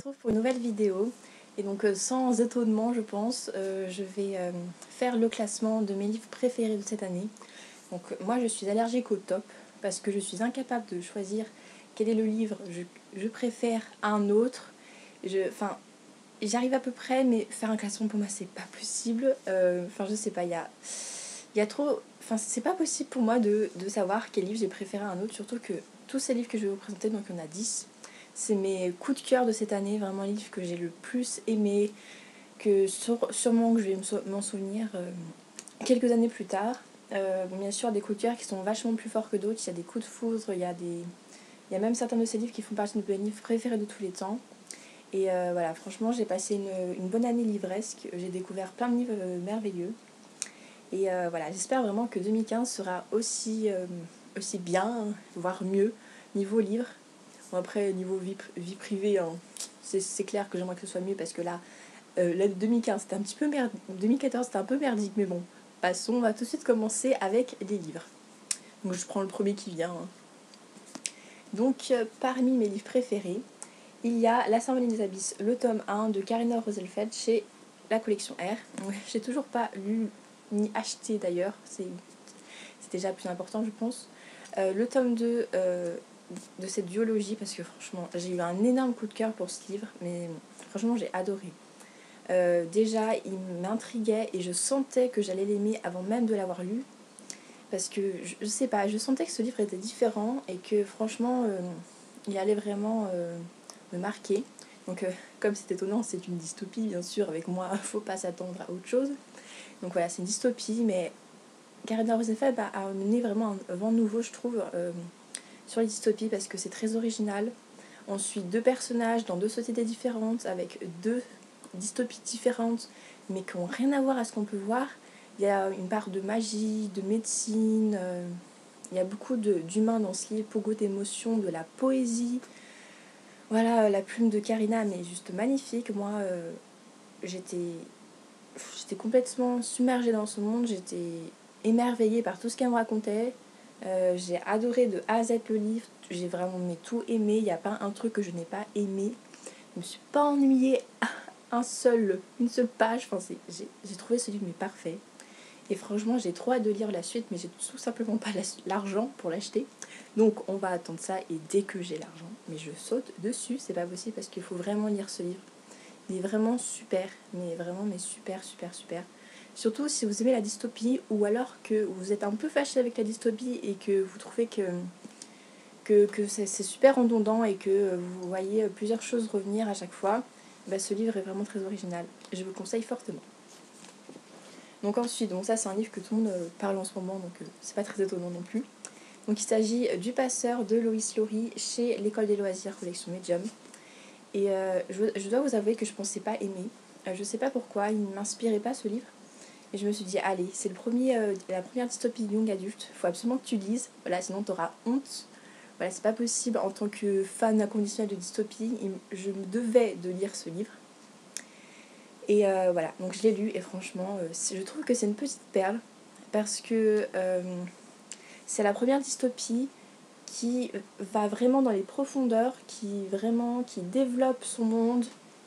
retrouve pour une nouvelle vidéo. Et donc sans étonnement je pense, je vais faire le classement de mes livres préférés de cette année. Donc moi je suis allergique au top parce que je suis incapable de choisir quel est le livre je préfère à un autre. Enfin, j'arrive à peu près, mais faire un classement pour moi c'est pas possible. Enfin je sais pas, il y a trop... Enfin c'est pas possible pour moi de savoir quel livre j'ai préféré à un autre, surtout que tous ces livres que je vais vous présenter, donc il y en a 10. C'est mes coups de cœur de cette année, vraiment les livres que j'ai le plus aimé, que sûrement que je vais m'en souvenir quelques années plus tard. Bon, bien sûr, des coups de cœur qui sont vachement plus forts que d'autres. Il y a des coups de foudre, il y a même certains de ces livres qui font partie de mes livres préférés de tous les temps. Et voilà, franchement, j'ai passé une bonne année livresque. J'ai découvert plein de livres merveilleux. Et voilà, j'espère vraiment que 2015 sera aussi bien, voire mieux, niveau livre. Bon, après, niveau vie privée, hein, c'est clair que j'aimerais que ce soit mieux parce que là, 2015 c'était un petit peu merdique, 2014 c'était un peu merdique, mais bon, passons, on va tout de suite commencer avec les livres. Donc je prends le premier qui vient. Hein. Donc parmi mes livres préférés, il y a La Symphonie des Abysses, le tome 1 de Karina Rosenfeld chez la collection R. Donc, j'ai toujours pas lu ni acheté d'ailleurs, c'est déjà plus important je pense. Le tome 2 de cette duologie, parce que franchement j'ai eu un énorme coup de cœur pour ce livre, mais franchement j'ai adoré. Déjà il m'intriguait et je sentais que j'allais l'aimer avant même de l'avoir lu, parce que je sais pas, je sentais que ce livre était différent et que franchement il allait vraiment me marquer. Donc comme c'est étonnant, c'est une dystopie bien sûr, avec moi faut pas s'attendre à autre chose. Donc voilà, c'est une dystopie, mais Karina Rosenfeld a amené vraiment un vent nouveau je trouve sur les dystopies, parce que c'est très original. On suit deux personnages dans deux sociétés différentes, avec deux dystopies différentes, mais qui n'ont rien à voir à ce qu'on peut voir. Il y a une part de magie, de médecine, il y a beaucoup d'humains dans ce livre, beaucoup d'émotions, de la poésie. Voilà, la plume de Karina, mais juste magnifique. Moi, j'étais complètement submergée dans ce monde, j'étais émerveillée par tout ce qu'elle me racontait. J'ai adoré de A à Z le livre, j'ai vraiment tout aimé, il n'y a pas un truc que je n'ai pas aimé. Je me suis pas ennuyée une seule page. Enfin, j'ai trouvé ce livre mais parfait. Et franchement, j'ai trop hâte de lire la suite, mais j'ai tout simplement pas l'argent pour l'acheter. Donc on va attendre ça, et dès que j'ai l'argent, mais je saute dessus, c'est pas possible parce qu'il faut vraiment lire ce livre. Il est vraiment super, mais vraiment mais super super super. Surtout si vous aimez la dystopie, ou alors que vous êtes un peu fâché avec la dystopie et que vous trouvez que c'est super redondant et que vous voyez plusieurs choses revenir à chaque fois. Bah, ce livre est vraiment très original. Je vous le conseille fortement. Donc ensuite, ça c'est un livre que tout le monde parle en ce moment, donc c'est pas très étonnant non plus. Donc il s'agit du Passeur de Loïs Laury chez l'École des loisirs, collection Medium. Et je dois vous avouer que je pensais pas aimer. Je sais pas pourquoi, il ne m'inspirait pas ce livre. Et je me suis dit, allez, c'est la première dystopie young adulte, faut absolument que tu lises, voilà, sinon t'auras honte. Voilà, c'est pas possible, en tant que fan inconditionnel de dystopie, je me devais de lire ce livre. Et voilà, donc je l'ai lu, et franchement, je trouve que c'est une petite perle, parce que c'est la première dystopie qui va vraiment dans les profondeurs, qui développe son monde,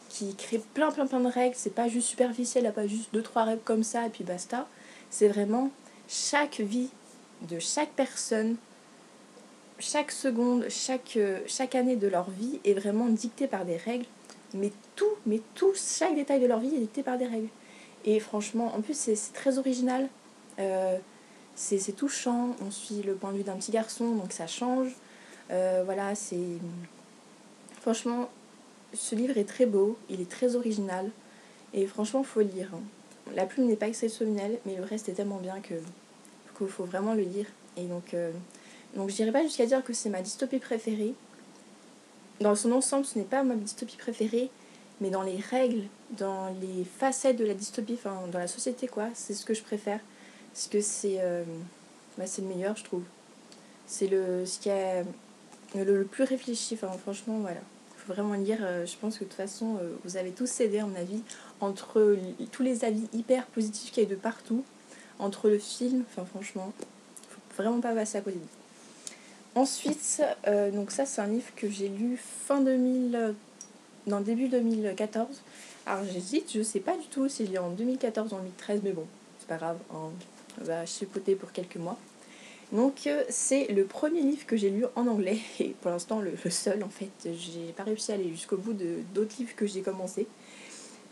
qui crée plein de règles. C'est pas juste superficiel, il n'y a pas juste 2-3 règles comme ça et puis basta. C'est vraiment chaque vie de chaque personne, chaque seconde, chaque année de leur vie est vraiment dictée par des règles. Mais chaque détail de leur vie est dicté par des règles. Et franchement, en plus c'est très original. C'est touchant, on suit le point de vue d'un petit garçon, donc ça change. Voilà, c'est... Franchement, ce livre est très beau, il est très original, et franchement, faut le lire. Hein. La plume n'est pas exceptionnelle, mais le reste est tellement bien qu'il faut vraiment le lire. Et donc je dirais pas jusqu'à dire que c'est ma dystopie préférée. Dans son ensemble, ce n'est pas ma dystopie préférée, mais dans les règles, dans les facettes de la dystopie, enfin dans la société quoi, c'est ce que je préfère. Parce que c'est le meilleur, je trouve. C'est ce qui est le plus réfléchi, enfin franchement voilà. Il faut vraiment lire, je pense que de toute façon vous avez tous cédé à mon avis, entre tous les avis hyper positifs qu'il y a de partout, entre le film, enfin franchement, faut vraiment pas passer à côté. Ensuite, donc ça c'est un livre que j'ai lu fin 2000, dans le début 2014. Alors j'hésite, je sais pas du tout si je lis en 2014 ou en 2013, mais bon, c'est pas grave, on va chipoter pour quelques mois. Donc c'est le premier livre que j'ai lu en anglais, et pour l'instant le seul en fait. J'ai pas réussi à aller jusqu'au bout d'autres livres que j'ai commencé.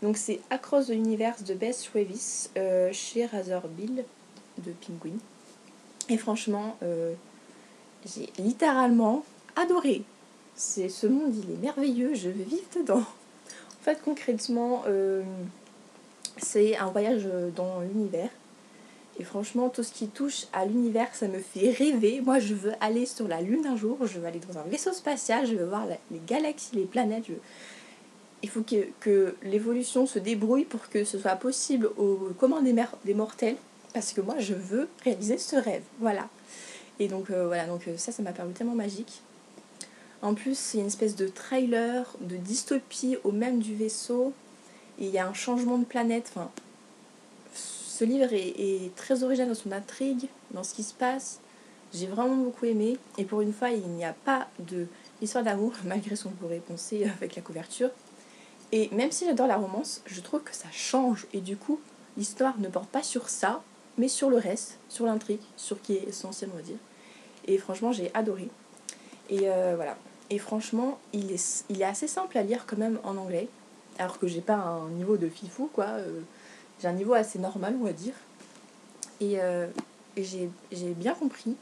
Donc c'est Across the Universe de Bess Travis, chez Razorbill de Penguin. Et franchement, j'ai littéralement adoré. Ce monde, il est merveilleux, je veux vivre dedans. En fait, concrètement, c'est un voyage dans l'univers. Et franchement, tout ce qui touche à l'univers, ça me fait rêver. Moi, je veux aller sur la Lune un jour, je veux aller dans un vaisseau spatial, je veux voir les galaxies, les planètes. Il faut que l'évolution se débrouille pour que ce soit possible aux communs des mortels. Parce que moi, je veux réaliser ce rêve. Voilà. Et donc, ça m'a paru tellement magique. En plus, c'est une espèce de trailer de dystopie au même du vaisseau. Et il y a un changement de planète. Enfin, ce livre est très original dans son intrigue, dans ce qui se passe. J'ai vraiment beaucoup aimé. Et pour une fois, il n'y a pas d'histoire d'amour, malgré ce qu'on pourrait penser avec la couverture. Et même si j'adore la romance, je trouve que ça change. Et du coup, l'histoire ne porte pas sur ça, mais sur le reste, sur l'intrigue, sur ce qui est essentiel, on va dire. Et franchement, j'ai adoré. Et voilà. Et franchement, il est assez simple à lire quand même en anglais. Alors que j'ai pas un niveau de fifou, quoi. J'ai un niveau assez normal, on va dire. Et j'ai bien compris.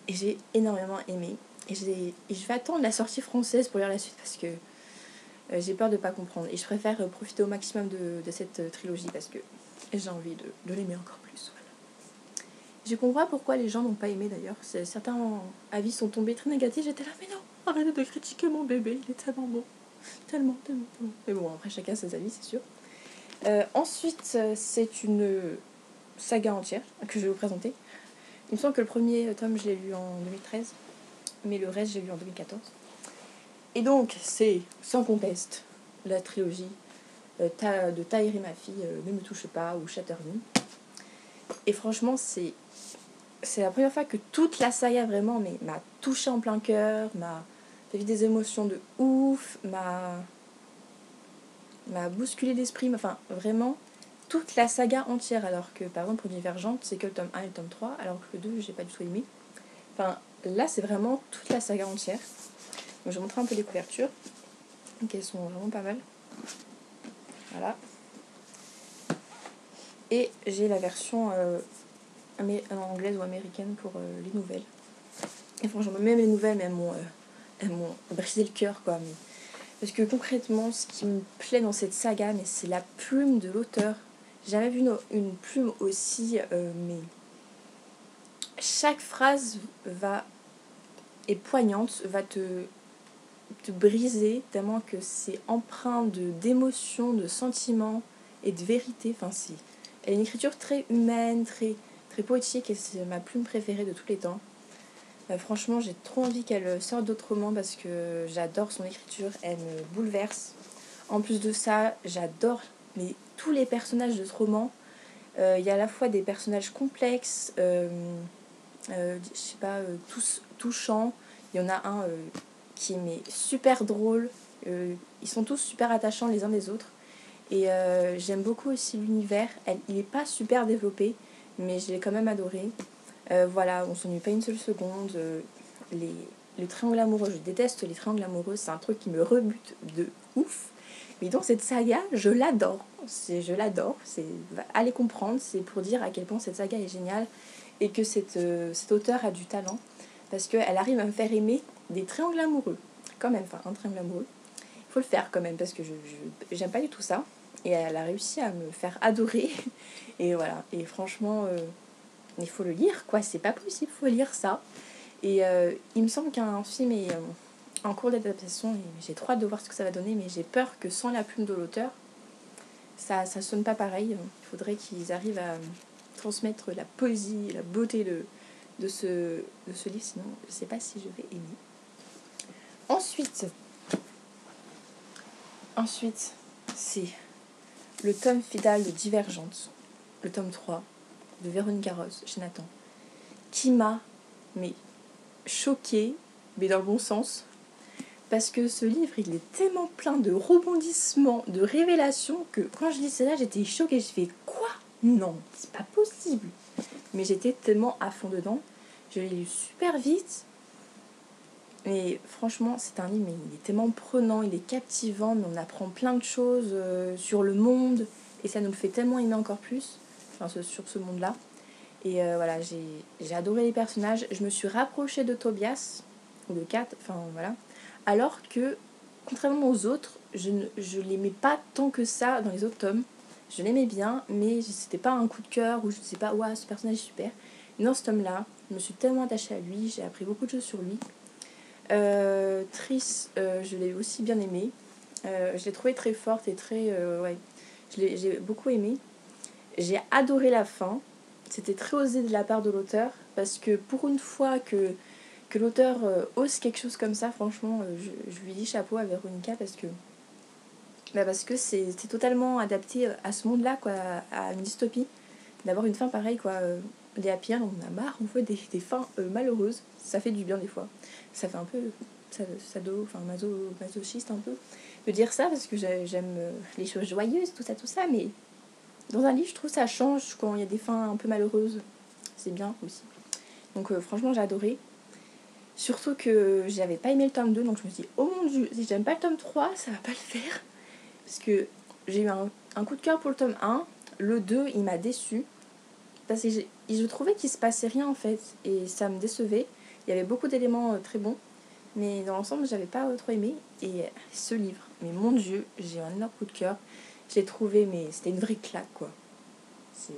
Et j'ai énormément aimé. Et je vais attendre la sortie française pour lire la suite parce que j'ai peur de pas comprendre. Et je préfère profiter au maximum de cette trilogie parce que j'ai envie de l'aimer encore plus. Voilà. Je comprends pourquoi les gens n'ont pas aimé d'ailleurs. Certains avis sont tombés très négatifs. J'étais là, mais non, arrêtez de critiquer mon bébé, il est tellement beau. Tellement, tellement, tellement. Mais bon, après chacun ses avis, c'est sûr. Ensuite, c'est une saga entière que je vais vous présenter. Il me semble que le premier tome, je l'ai lu en 2013, mais le reste, j'ai lu en 2014. Et donc, c'est sans conteste la trilogie de Taïri ma fille, Ne me touche pas, ou Shatter Me. Et franchement, c'est la première fois que toute la saga vraiment m'a touché en plein cœur, m'a fait vivre des émotions de ouf, m'a bousculé l'esprit, enfin vraiment toute la saga entière, alors que par exemple pour Divergente c'est que le tome 1 et le tome 3, alors que le 2 j'ai pas du tout aimé. Enfin là c'est vraiment toute la saga entière. Donc je vais montrer un peu les couvertures, donc elles sont vraiment pas mal. Voilà. Et j'ai la version anglaise ou américaine pour les nouvelles. Et franchement même les nouvelles elles m'ont brisé le cœur quoi. Mais parce que concrètement, ce qui me plaît dans cette saga, mais c'est la plume de l'auteur. J'ai jamais vu une plume aussi, mais chaque phrase est poignante, va te briser, tellement que c'est empreint d'émotions, de sentiments et de vérité. Enfin, elle a une écriture très humaine, très, très poétique, et c'est ma plume préférée de tous les temps. Franchement, j'ai trop envie qu'elle sorte d'autres romans parce que j'adore son écriture, elle me bouleverse. En plus de ça, j'adore tous les personnages de ce roman. Il y a à la fois des personnages complexes, je sais pas, tous touchants. Il y en a un qui est super drôle. Ils sont tous super attachants les uns des autres. Et j'aime beaucoup aussi l'univers. Il n'est pas super développé, mais je l'ai quand même adoré. Voilà, on s'ennuie pas une seule seconde. Le triangle amoureux, je déteste les triangles amoureux, c'est un truc qui me rebute de ouf. Mais dans cette saga, je l'adore. Allez comprendre, c'est pour dire à quel point cette saga est géniale et que cet auteur a du talent. Parce qu'elle arrive à me faire aimer des triangles amoureux. Quand même, enfin un triangle amoureux. Il faut le faire quand même parce que j'aime pas du tout ça. Et elle a réussi à me faire adorer. Et voilà, et franchement... il faut le lire, quoi, c'est pas possible, il faut lire ça. Et il me semble qu'un film est en cours d'adaptation, et j'ai trop hâte de voir ce que ça va donner, mais j'ai peur que sans la plume de l'auteur, ça sonne pas pareil. Il faudrait qu'ils arrivent à transmettre la poésie, la beauté de ce livre, sinon je sais pas si je vais aimer. Ensuite, c'est le tome final de Divergente, le tome 3 de Véronique Ross chez Nathan, qui m'a choquée, mais dans le bon sens, parce que ce livre, il est tellement plein de rebondissements, de révélations, que quand je lisais là, j'étais choquée. Je fais quoi? Non, c'est pas possible. Mais j'étais tellement à fond dedans. Je l'ai lu super vite. Et franchement, c'est un livre, mais il est tellement prenant, il est captivant, mais on apprend plein de choses sur le monde. Et ça nous le fait tellement aimer encore plus, enfin, sur ce monde-là. Et voilà, j'ai adoré les personnages. Je me suis rapprochée de Tobias, ou de Kat, enfin voilà. Alors que, contrairement aux autres, je l'aimais pas tant que ça dans les autres tomes. Je l'aimais bien, mais c'était pas un coup de cœur où je ne sais pas, ouais, ce personnage est super. Et dans ce tome-là, je me suis tellement attachée à lui, j'ai appris beaucoup de choses sur lui. Triss, je l'ai aussi bien aimée. Je l'ai trouvée très forte et très. Ouais, j'ai beaucoup aimé. J'ai adoré la fin. C'était très osé de la part de l'auteur, parce que pour une fois que l'auteur ose quelque chose comme ça, franchement, je lui dis chapeau à Véronica, parce que c'est totalement adapté à ce monde-là, quoi, à une dystopie. D'avoir une fin pareille, quoi. Les happy end, on a marre, on veut des fins malheureuses. Ça fait du bien des fois. Ça fait un peu masochiste un peu de dire ça, parce que j'aime les choses joyeuses, tout ça, mais dans un livre, je trouve ça change quand il y a des fins un peu malheureuses. C'est bien aussi. Donc franchement, j'ai adoré. Surtout que j'avais pas aimé le tome 2, donc je me suis dit, oh mon dieu, si j'aime pas le tome 3, ça va pas le faire. Parce que j'ai eu un coup de cœur pour le tome 1. Le 2, il m'a déçue. Parce que je trouvais qu'il se passait rien en fait. Et ça me décevait. Il y avait beaucoup d'éléments très bons. Mais dans l'ensemble, j'avais pas trop aimé. Et ce livre, mais mon dieu, j'ai eu un énorme coup de cœur. Je l'ai trouvé, mais c'était une vraie claque, quoi. Il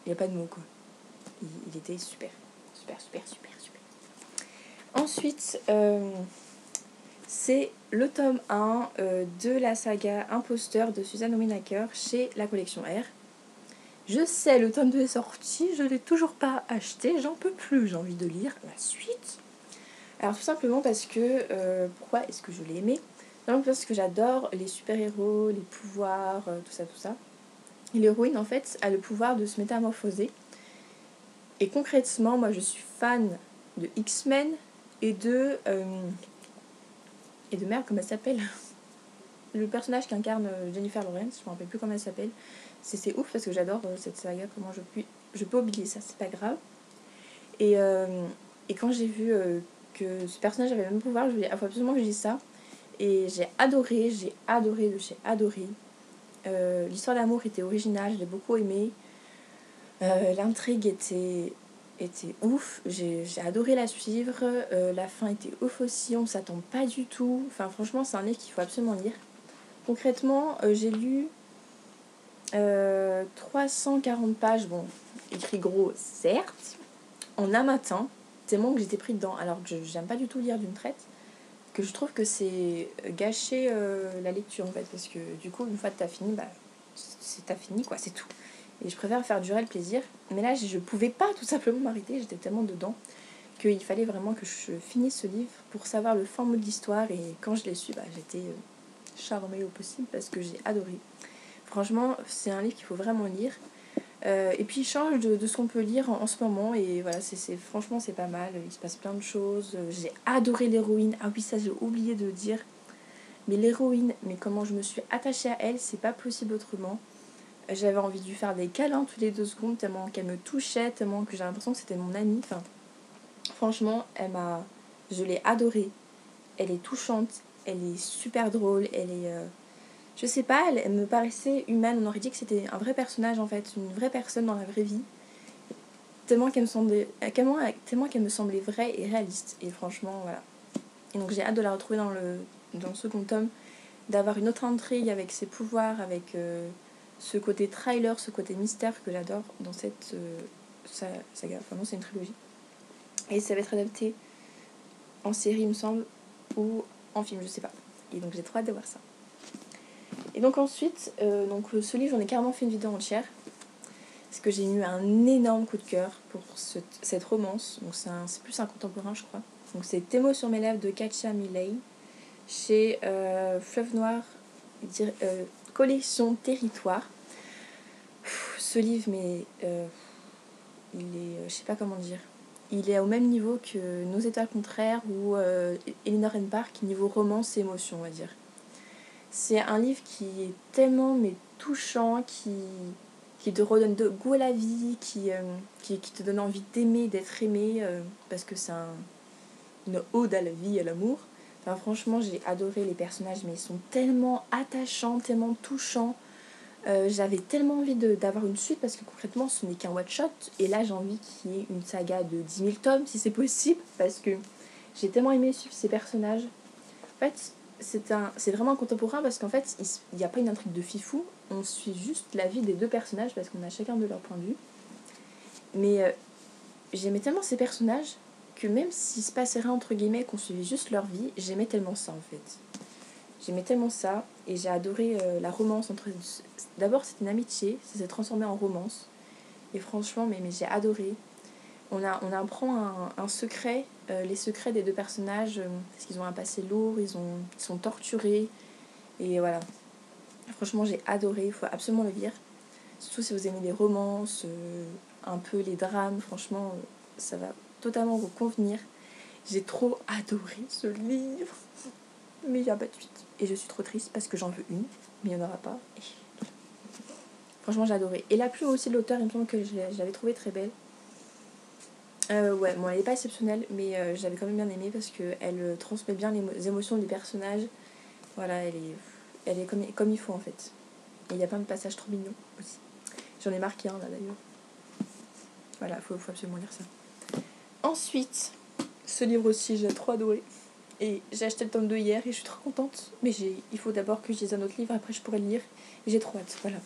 n'y a pas de mots, quoi. Il était super. Super. Ensuite, c'est le tome 1 de la saga Imposteur de Suzanne Winocour chez la collection R. Je sais, le tome 2 est sorti, je ne l'ai toujours pas acheté, j'en peux plus, j'ai envie de lire la suite. Alors tout simplement parce que, pourquoi est-ce que je l'ai aimé? Non, parce que j'adore les super-héros, les pouvoirs, tout ça. Et l'héroïne, en fait, a le pouvoir de se métamorphoser. Et concrètement, moi je suis fan de X-Men et de merde, comment elle s'appelle? Le personnage qui incarne Jennifer Lawrence, je me rappelle plus comment elle s'appelle. C'est ouf parce que j'adore cette saga, comment je peux oublier ça, c'est pas grave. Et quand j'ai vu que ce personnage avait le même pouvoir, je me dis, il faut absolument que je dise ça. Et j'ai adoré de chez adoré. L'histoire d'amour était originale, je l'ai beaucoup aimée. L'intrigue était ouf, j'ai adoré la suivre. La fin était ouf aussi, on s'attend pas du tout. Enfin franchement, c'est un livre qu'il faut absolument lire. Concrètement, j'ai lu 340 pages, bon, écrit gros, certes, en un matin, tellement que j'étais pris dedans. Alors que j'aime pas du tout lire d'une traite, que je trouve que c'est gâcher la lecture en fait, parce que du coup, une fois que t'as fini, t'as fini quoi, c'est tout. Et je préfère faire durer le plaisir. Mais là, je pouvais pas tout simplement m'arrêter, j'étais tellement dedans qu'il fallait vraiment que je finisse ce livre pour savoir le fin mot de l'histoire. Et quand je l'ai su, j'étais charmée au possible parce que j'ai adoré. Franchement, c'est un livre qu'il faut vraiment lire. Et puis il change de ce qu'on peut lire en ce moment. Et voilà, franchement, c'est pas mal. Il se passe plein de choses. J'ai adoré l'héroïne. Ah oui, ça, j'ai oublié de dire. Mais l'héroïne, mais comment je me suis attachée à elle, c'est pas possible autrement. J'avais envie de lui faire des câlins toutes les 2 secondes, tellement qu'elle me touchait, tellement que j'ai l'impression que c'était mon amie. Enfin, franchement, je l'ai adorée. Elle est touchante, elle est super drôle, elle est... Je sais pas, elle me paraissait humaine. On aurait dit que c'était un vrai personnage en fait, une vraie personne dans la vraie vie. Tellement qu'elle me semblait vraie et réaliste. Et franchement, voilà. Et donc j'ai hâte de la retrouver dans le second tome, d'avoir une autre intrigue avec ses pouvoirs, avec ce côté trailer, ce côté mystère que j'adore dans cette saga. Enfin non, c'est une trilogie. Et ça va être adapté en série, il me semble, ou en film, je sais pas. Et donc j'ai trop hâte de voir ça. Et donc ensuite, ce livre, j'en ai carrément fait une vidéo entière. Parce que j'ai eu un énorme coup de cœur pour cette romance. Donc c'est plus un contemporain, je crois. Donc c'est Tes mots sur mes lèvres de Katia Milley chez Fleuve Noir, collection Territoire. Ce livre, mais il est, je sais pas comment dire. il est au même niveau que Nos étoiles contraires ou Eleanor and Park, niveau romance et émotion, on va dire. C'est un livre qui est tellement mais touchant, qui te redonne de goût à la vie, qui te donne envie d'aimer, d'être aimé, parce que c'est une ode à la vie et à l'amour. Enfin, franchement, j'ai adoré les personnages, mais ils sont tellement attachants, tellement touchants. J'avais tellement envie d'avoir une suite parce que concrètement ce n'est qu'un one-shot et là j'ai envie qu'il y ait une saga de 10 000 tomes si c'est possible parce que j'ai tellement aimé suivre ces personnages. En fait c'est vraiment contemporain parce qu'en fait il n'y a pas une intrigue de fifou, on suit juste la vie des deux personnages parce qu'on a chacun de leur point de vue. Mais j'aimais tellement ces personnages que même s'il se passait rien entre guillemets, qu'on suivait juste leur vie, j'aimais tellement ça en fait. J'aimais tellement ça et j'ai adoré la romance entre... D'abord c'était une amitié, ça s'est transformé en romance. Et franchement, mais j'ai adoré. On apprend un secret, les secrets des deux personnages, parce qu'ils ont un passé lourd, ils sont torturés. Et voilà. Franchement, j'ai adoré, il faut absolument le lire. Surtout si vous aimez les romances, un peu les drames, franchement, ça va totalement vous convenir. J'ai trop adoré ce livre. Mais il n'y a pas de suite. Et je suis trop triste parce que j'en veux une, mais il n'y en aura pas. Et... franchement, j'ai adoré. Et la plume aussi de l'auteur, il me semble que je l'avais trouvée très belle. Ouais, bon, elle n'est pas exceptionnelle, mais j'avais quand même bien aimé parce qu'elle transmet bien les émotions des personnages. Voilà, elle est comme il faut en fait. Et il y a plein de passages trop mignons aussi. J'en ai marqué un là d'ailleurs. Voilà, faut absolument lire ça. Ensuite, ce livre aussi, j'ai trop adoré. Et j'ai acheté le tome 2 hier et je suis trop contente. Mais il faut d'abord que je lise un autre livre, après je pourrai le lire. Et j'ai trop hâte, voilà.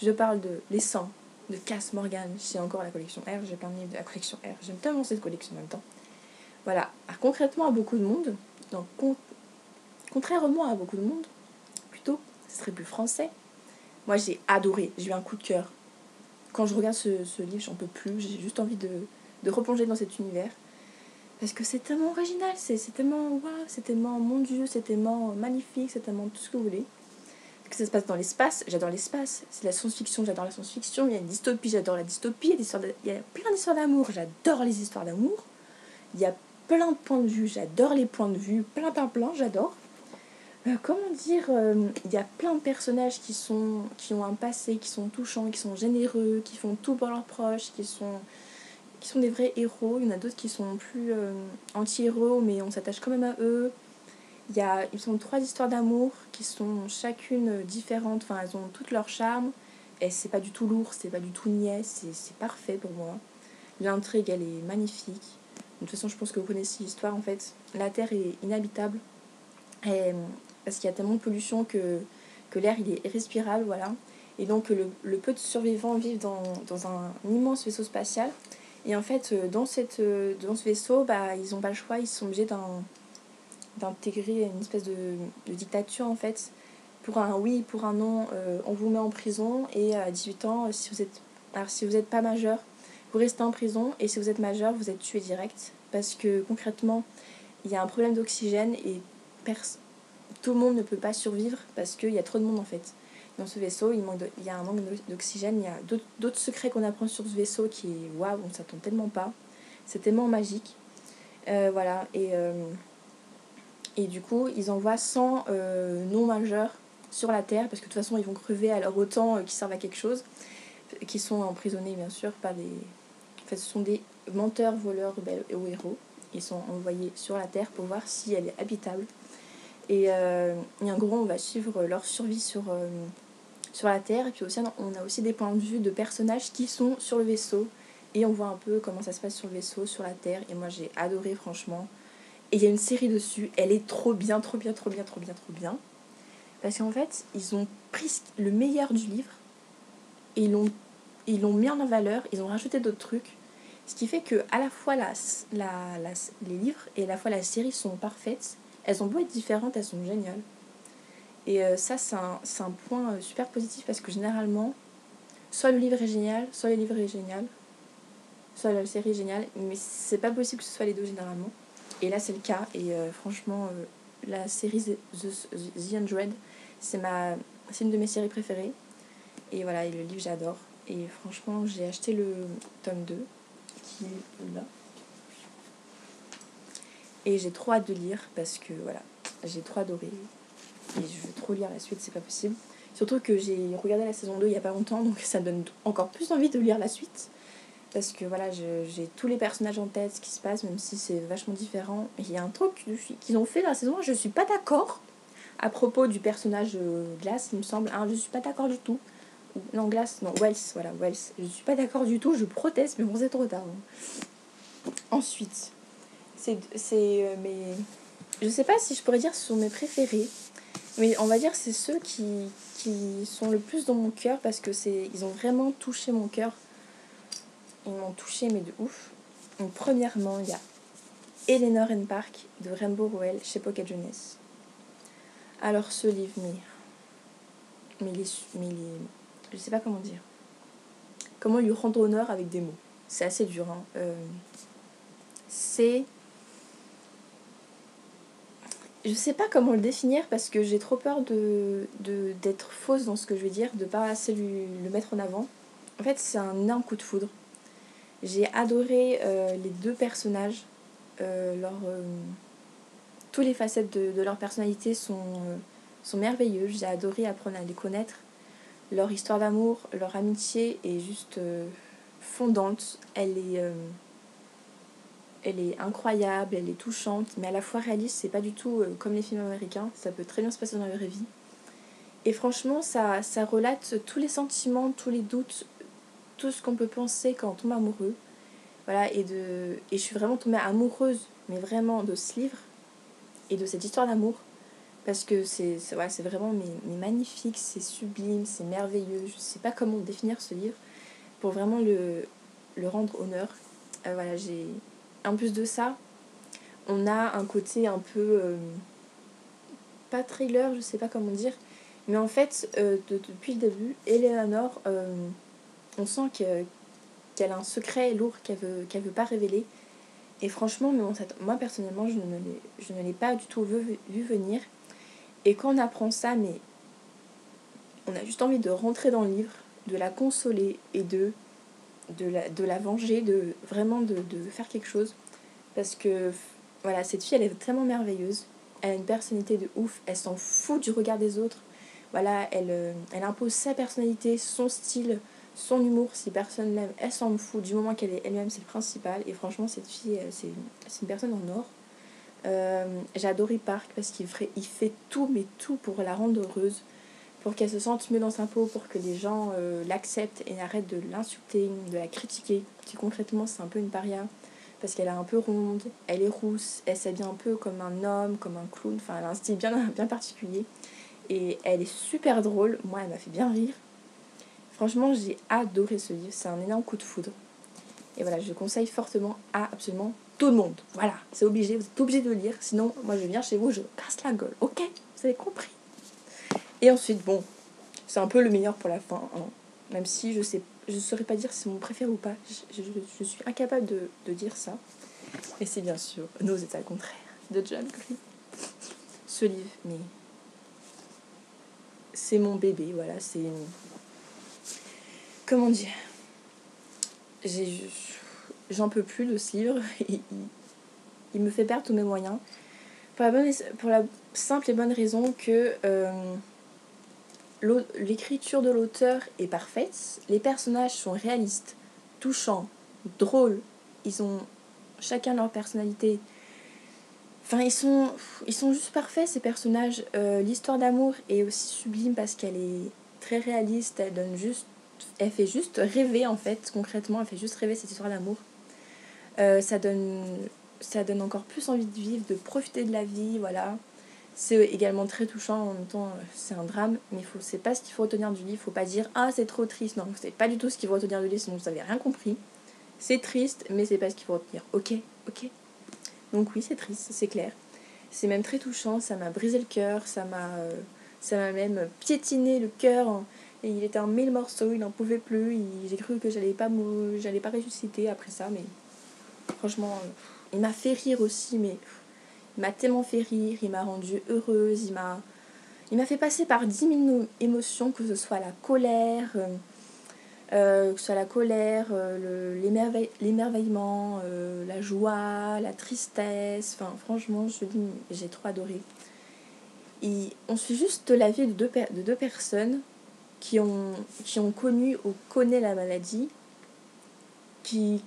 Je parle de Les 100 de Cass Morgan. J'ai encore la collection R, j'ai plein de livres de la collection R. J'aime tellement cette collection en même temps. Voilà. Alors, concrètement à beaucoup de monde, donc, contrairement à beaucoup de monde, plutôt, ce serait plus français. Moi j'ai adoré, j'ai eu un coup de cœur. Quand je regarde ce livre, j'en peux plus. J'ai juste envie de replonger dans cet univers. Parce que c'est tellement original, c'est tellement waouh, c'est tellement mon Dieu, c'est tellement magnifique, c'est tellement tout ce que vous voulez. Que ça se passe dans l'espace, j'adore l'espace. C'est de la science-fiction, j'adore la science-fiction. Il y a une dystopie, j'adore la dystopie. Il y a plein d'histoires d'amour, j'adore les histoires d'amour. Il y a plein de points de vue, j'adore les points de vue. Plein, j'adore. Comment dire, il y a plein de personnages qui ont un passé, qui sont touchants, qui sont généreux, qui font tout pour leurs proches, qui sont des vrais héros. Il y en a d'autres qui sont plus anti-héros, mais on s'attache quand même à eux. Ils sont 3 histoires d'amour qui sont chacune différentes, enfin elles ont toutes leur charme. Et c'est pas du tout lourd, c'est pas du tout niais, c'est parfait pour moi. L'intrigue, elle est magnifique. De toute façon, je pense que vous connaissez l'histoire en fait. La Terre est inhabitable. Parce qu'il y a tellement de pollution que l'air il est irrespirable, voilà. Et donc le peu de survivants vivent dans un immense vaisseau spatial. Et en fait, dans ce vaisseau, ils n'ont pas le choix, ils sont obligés d'intégrer une espèce de dictature en fait. Pour un oui, pour un non, on vous met en prison et à 18 ans, si vous êtes pas majeur, vous restez en prison et si vous êtes majeur, vous êtes tué direct. Parce que concrètement, il y a un problème d'oxygène et tout le monde ne peut pas survivre parce qu'il y a trop de monde en fait. Dans ce vaisseau, il y a un manque d'oxygène, il y a d'autres secrets qu'on apprend sur ce vaisseau qui est waouh, on ne s'attend tellement pas. C'est tellement magique. Voilà, et du coup, ils envoient 100 non-majeurs sur la Terre parce que de toute façon, ils vont crever alors autant qu'ils servent à quelque chose. Qui sont emprisonnés, bien sûr, par des... En fait, ce sont des menteurs, voleurs, rebelles ou héros. Ils sont envoyés sur la Terre pour voir si elle est habitable. Et en gros, on va suivre leur survie sur la Terre. Et puis aussi, on a aussi des points de vue de personnages qui sont sur le vaisseau. Et on voit un peu comment ça se passe sur le vaisseau, sur la Terre. Et moi, j'ai adoré, franchement. Et il y a une série dessus. Elle est trop bien. Parce qu'en fait, ils ont pris le meilleur du livre. Et ils l'ont mis en valeur. Ils ont rajouté d'autres trucs. Ce qui fait que à la fois les livres et à la fois la série sont parfaites. Elles ont beau être différentes, elles sont géniales. Et ça, c'est un point super positif parce que généralement, soit le livre est génial, soit le livre est génial, soit la série est géniale, mais c'est pas possible que ce soit les deux généralement. Et là, c'est le cas. Et franchement, la série The 100, c'est une de mes séries préférées. Et voilà, et le livre, j'adore. Et franchement, j'ai acheté le tome 2, qui est là. Et j'ai trop hâte de lire parce que voilà, j'ai trop adoré. Et je veux trop lire la suite, c'est pas possible. Surtout que j'ai regardé la saison 2 il y a pas longtemps, donc ça me donne encore plus envie de lire la suite. Parce que voilà, j'ai tous les personnages en tête, ce qui se passe, même si c'est vachement différent. Et il y a un truc qu'ils ont fait dans la saison 1, je suis pas d'accord. À propos du personnage Glass, il me semble, hein, je suis pas d'accord du tout. Non, Glass, non, Wells, voilà, Wells. Je suis pas d'accord du tout, je proteste, mais bon, c'est trop tard. Ensuite, mais je sais pas si je pourrais dire ce sont mes préférés, mais on va dire c'est ceux qui sont le plus dans mon cœur parce que ils ont vraiment touché mon cœur. Ils m'ont touché mais de ouf. Donc, premièrement, il y a Eleanor and Park de Rainbow Rowell chez Pocket Jeunesse. Alors ce livre, je sais pas comment dire. Comment lui rendre honneur avec des mots. C'est assez dur. Hein. Je sais pas comment le définir parce que j'ai trop peur d'être fausse dans ce que je vais dire, de pas assez le mettre en avant. En fait, c'est un énorme coup de foudre. J'ai adoré les deux personnages. Toutes les facettes de leur personnalité sont merveilleuses. J'ai adoré apprendre à les connaître. Leur histoire d'amour, leur amitié est juste fondante. Elle est incroyable, elle est touchante, mais à la fois réaliste. C'est pas du tout comme les films américains. Ça peut très bien se passer dans la vraie vie. Et franchement, ça relate tous les sentiments, tous les doutes, tout ce qu'on peut penser quand on tombe amoureux. Voilà, et je suis vraiment tombée amoureuse, mais vraiment de ce livre et de cette histoire d'amour. Parce que c'est vraiment mais magnifique, c'est sublime, c'est merveilleux. Je sais pas comment définir ce livre pour vraiment le rendre honneur. Voilà, en plus de ça, on a un côté un peu pas thriller, je sais pas comment dire, mais en fait depuis le début, Eleanor, on sent qu'elle a un secret lourd qu'elle veut pas révéler. Et franchement, moi personnellement, je ne l'ai pas du tout vu venir. Et quand on apprend ça, mais on a juste envie de rentrer dans le livre, de la consoler et de la venger, vraiment de faire quelque chose. Parce que voilà, cette fille, elle est tellement merveilleuse. Elle a une personnalité de ouf. Elle s'en fout du regard des autres. Voilà, elle impose sa personnalité, son style, son humour. Si personne l'aime, elle s'en fout. Du moment qu'elle est elle-même, c'est le principal. Et franchement, cette fille, c'est une personne en or. J'ai adoré Park parce qu'il fait tout, mais tout pour la rendre heureuse, pour qu'elle se sente mieux dans sa peau, pour que les gens l'acceptent et arrêtent de l'insulter, de la critiquer. Qui concrètement, c'est un peu une paria parce qu'elle est un peu ronde, elle est rousse, elle s'habille un peu comme un homme, comme un clown. Enfin, elle a un style bien particulier et elle est super drôle. Moi, elle m'a fait bien rire. Franchement, j'ai adoré ce livre. C'est un énorme coup de foudre. Et voilà, je conseille fortement à absolument tout le monde. Voilà, c'est obligé, vous êtes obligé de le lire. Sinon, moi, je viens chez vous, je casse la gueule. Ok, vous avez compris. Et ensuite, bon, c'est un peu le meilleur pour la fin. Hein. Même si je saurais pas dire si c'est mon préféré ou pas. Je suis incapable de dire ça. Et c'est bien sûr Nos états contraires de John Green. Ce livre, mais c'est mon bébé, voilà, c'est... Comment dire, j'en peux plus de ce livre. Il me fait perdre tous mes moyens. Pour la simple et bonne raison que l'écriture de l'auteur est parfaite. Les personnages sont réalistes, touchants, drôles. Ils ont chacun leur personnalité. Enfin, ils sont juste parfaits, ces personnages. L'histoire d'amour est aussi sublime parce qu'elle est très réaliste. Elle fait juste rêver, en fait, concrètement. Elle fait juste rêver cette histoire d'amour. Ça donne encore plus envie de vivre, de profiter de la vie, voilà. C'est également très touchant, en même temps, c'est un drame, mais c'est pas ce qu'il faut retenir du livre. Faut pas dire « Ah, c'est trop triste ». Non, c'est pas du tout ce qu'il faut retenir du livre, sinon vous avez rien compris. C'est triste, mais c'est pas ce qu'il faut retenir. Ok. Donc oui, c'est triste, c'est clair. C'est même très touchant, ça m'a brisé le cœur, ça m'a même piétiné le cœur. Et il était en 1000 morceaux, il n'en pouvait plus. J'ai cru que j'allais pas ressusciter après ça, mais franchement, il m'a fait rire aussi, mais il m'a tellement fait rire, il m'a rendue heureuse, il m'a fait passer par 10 000 émotions, que ce soit la colère, que ce soit la colère, l'émerveillement, la joie, la tristesse. Enfin, franchement, je dis, j'ai trop adoré. Et on suit juste la vie de deux personnes qui ont connu ou connaissent la maladie, qui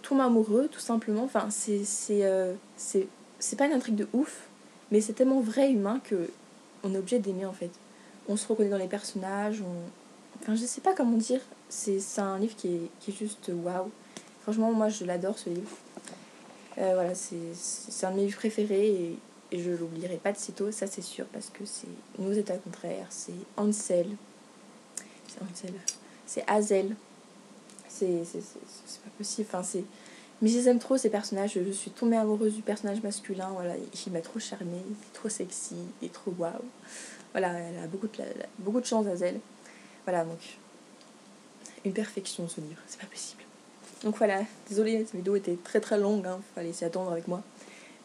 tombent amoureux, tout simplement. Enfin, c'est pas une intrigue de ouf, mais c'est tellement vrai humain que on est obligé d'aimer, en fait. On se reconnaît dans les personnages, enfin, je sais pas comment dire. C'est un livre qui est juste waouh. Franchement, moi, je l'adore, ce livre. Voilà, c'est un de mes livres préférés et je l'oublierai pas de sitôt, ça c'est sûr, parce que c'est Nos états contraires, c'est Ansel, c'est Hazel, c'est pas possible, enfin c'est... Mais je les aime trop, ces personnages, je suis tombée amoureuse du personnage masculin, voilà, il m'a trop charmée, il est trop sexy, il est trop waouh. Voilà, elle a beaucoup de chance, Hazel. Voilà, donc une perfection, ce livre, c'est pas possible. Donc voilà, désolée, cette vidéo était très très longue, hein, fallait s'y attendre avec moi.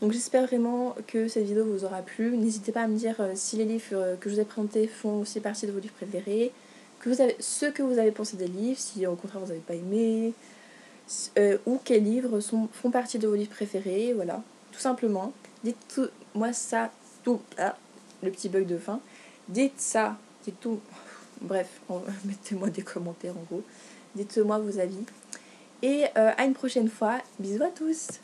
Donc j'espère vraiment que cette vidéo vous aura plu. N'hésitez pas à me dire si les livres que je vous ai présentés font aussi partie de vos livres préférés, ce que vous avez pensé des livres, si au contraire vous n'avez pas aimé, ou quels livres font partie de vos livres préférés, voilà, tout simplement. Moi ça, tout, ah, le petit bug de fin, dites tout, bref, mettez-moi des commentaires en gros, dites-moi vos avis. Et à une prochaine fois, bisous à tous!